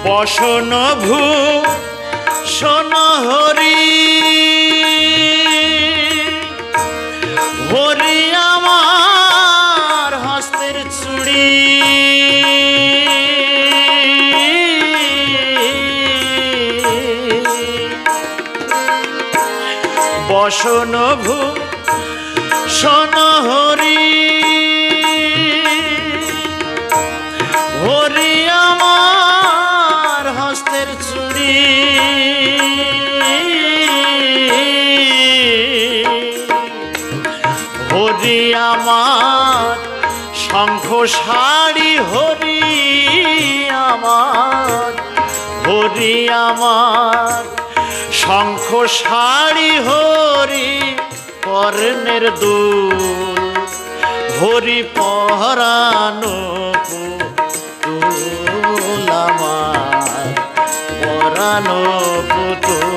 বসন ভূষণ হরি হরি আমার হস্তের চুড়ি বসন ভূষণ হরি হরি আমার হস্তের চুড়ি হরি আমার শঙ্খ শাড়ি হরি আমার হরি আমার শঙ্খ শাড়ি হরি কর্ণের দুল হরি পরানো পুতুল আমার পরানো পুতুল